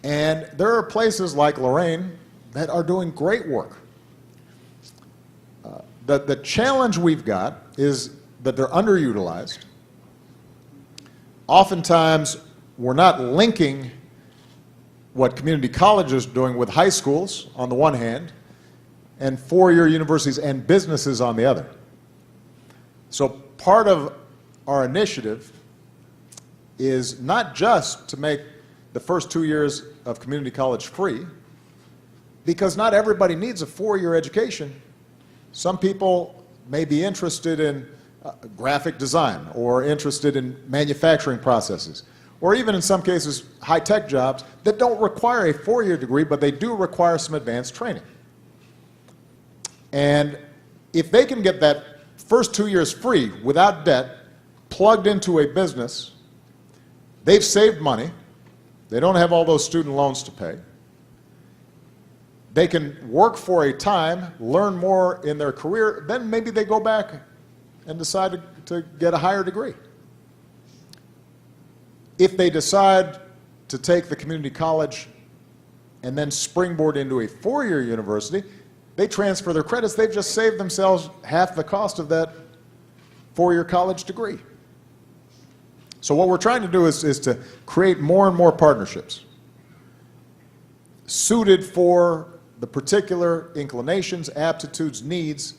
And there are places like Lorraine that are doing great work. The challenge we've got is that they're underutilized. Oftentimes, we're not linking what community colleges are doing with high schools on the one hand, and four-year universities and businesses on the other. So part of our initiative is not just to make the first 2 years of community college free, because not everybody needs a four-year education. Some people may be interested in graphic design or interested in manufacturing processes, or even in some cases high-tech jobs that don't require a four-year degree, but they do require some advanced training. And if they can get that first 2 years free without debt, plugged into a business, they've saved money, they don't have all those student loans to pay, they can work for a time, learn more in their career, then maybe they go back and decide to get a higher degree. If they decide to take the community college and then springboard into a four-year university, they transfer their credits, they've just saved themselves half the cost of that four-year college degree. So what we're trying to do is to create more and more partnerships suited for the particular inclinations, aptitudes, needs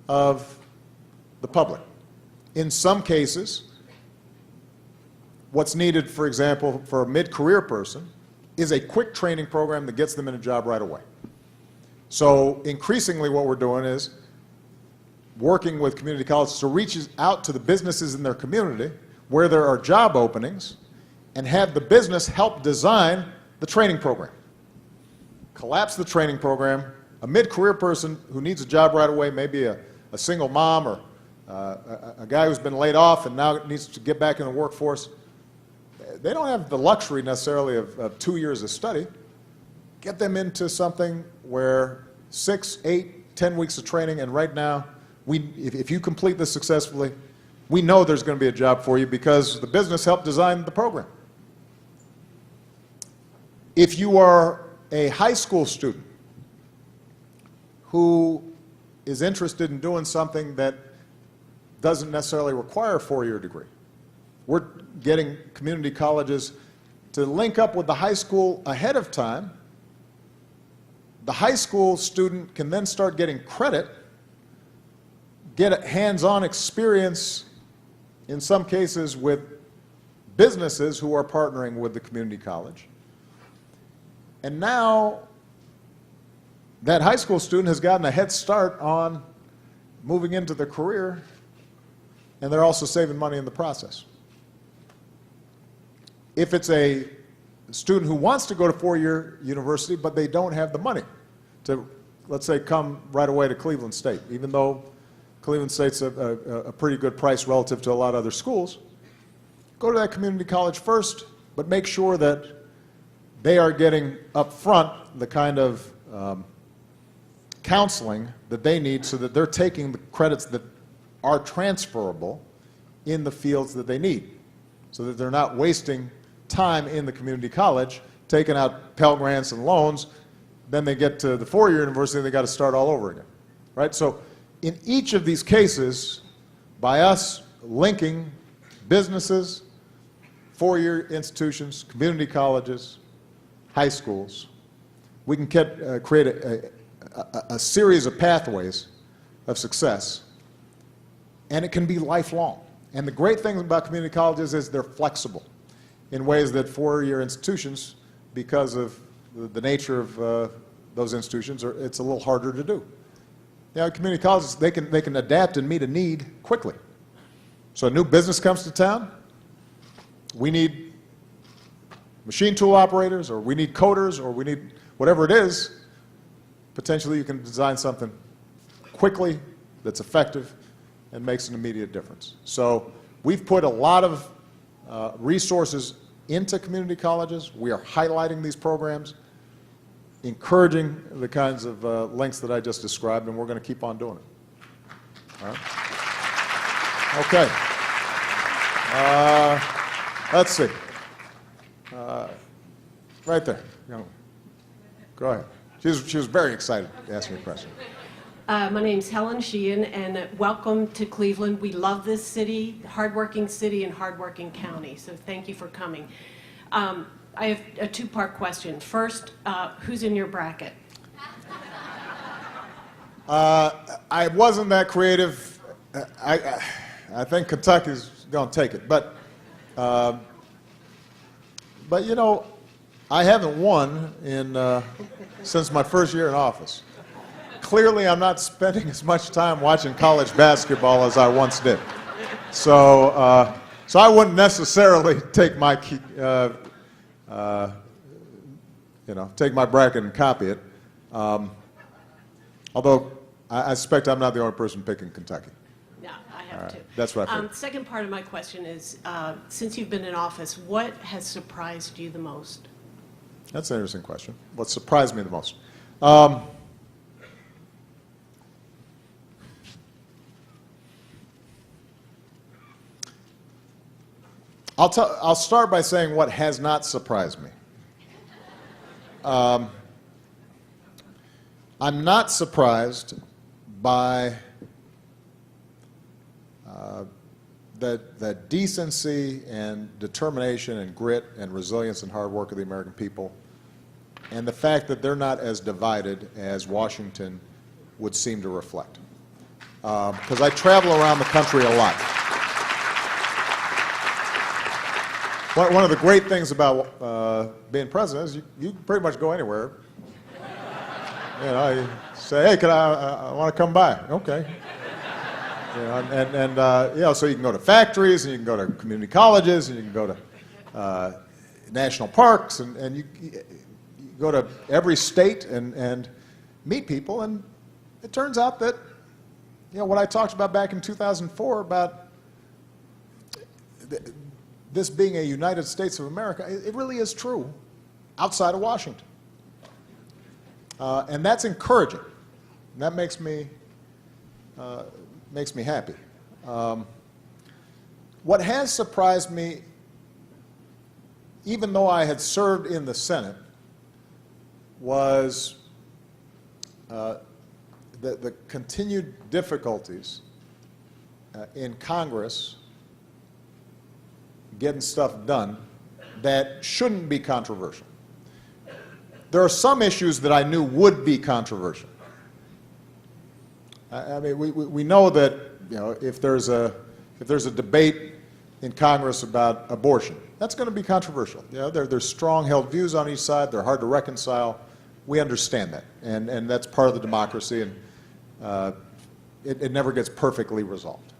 of the public. In some cases, what's needed, for example, for a mid-career person is a quick training program that gets them in a job right away. So increasingly what we're doing is working with community colleges to reach out to the businesses in their community where there are job openings and have the business help design the training program. Collapse the training program. A mid-career person who needs a job right away, maybe a single mom or a guy who's been laid off and now needs to get back in the workforce, they don't have the luxury necessarily of 2 years of study. Get them into something where 6, 8, 10 weeks of training, and right now, if you complete this successfully, we know there's going to be a job for you because the business helped design the program. If you are a high school student who is interested in doing something that doesn't necessarily require a four-year degree, we're getting community colleges to link up with the high school ahead of time. The high school student can then start getting credit, get a hands-on experience, in some cases with businesses who are partnering with the community college. And now that high school student has gotten a head start on moving into their career, and they're also saving money in the process. If it's a student who wants to go to four-year university, but they don't have the money to, let's say, come right away to Cleveland State, even though Cleveland State's a pretty good price relative to a lot of other schools, go to that community college first, but make sure that they are getting up front the kind of counseling that they need so that they're taking the credits that are transferable in the fields that they need, so that they're not wasting time in the community college, taking out Pell Grants and loans, then they get to the four-year university and they got to start all over again, right? So in each of these cases, by us linking businesses, four-year institutions, community colleges, high schools, we can create a series of pathways of success, and it can be lifelong. And the great thing about community colleges is they're flexible in ways that four-year institutions, because of the nature of those institutions, it's a little harder to do. You know, community colleges, they can adapt and meet a need quickly. So a new business comes to town, we need machine tool operators, or we need coders, or we need whatever it is. Potentially you can design something quickly that's effective and makes an immediate difference. So we've put a lot of resources into community colleges. We are highlighting these programs, encouraging the kinds of links that I just described, and we're going to keep on doing it. All right? Okay. Let's see. Right there. Go ahead. She was very excited to ask me a question. My name's Helen Sheehan, and welcome to Cleveland. We love this city, hardworking city and hardworking county, so thank you for coming. I have a two-part question. First, who's in your bracket? I wasn't that creative. I think Kentucky's going to take it, but you know, I haven't won since my first year in office. Clearly, I'm not spending as much time watching college basketball as I once did. So I wouldn't necessarily take my take my bracket and copy it. Although I suspect I'm not the only person picking Kentucky. No, I have to. That's what I think. Second part of my question is, since you've been in office, what has surprised you the most? That's an interesting question. What surprised me the most? I'll start by saying what has not surprised me. I'm not surprised by the decency and determination and grit and resilience and hard work of the American people, and the fact that they're not as divided as Washington would seem to reflect. Because I travel around the country a lot. One of the great things about being president is you pretty much go anywhere. You know, you say, hey, I want to come by. Okay. You know, so you can go to factories, and you can go to community colleges, and you can go to national parks, and you go to every state and meet people, and it turns out that, you know, what I talked about back in 2004 about this being a United States of America, it really is true outside of Washington. And that's encouraging. And that makes me happy. What has surprised me, even though I had served in the Senate, was the continued difficulties in Congress getting stuff done that shouldn't be controversial. There are some issues that I knew would be controversial. I mean, we know that, you know, if there's a debate in Congress about abortion, that's going to be controversial. You know, there's strong held views on each side. They're hard to reconcile. We understand that, and that's part of the democracy, and it never gets perfectly resolved.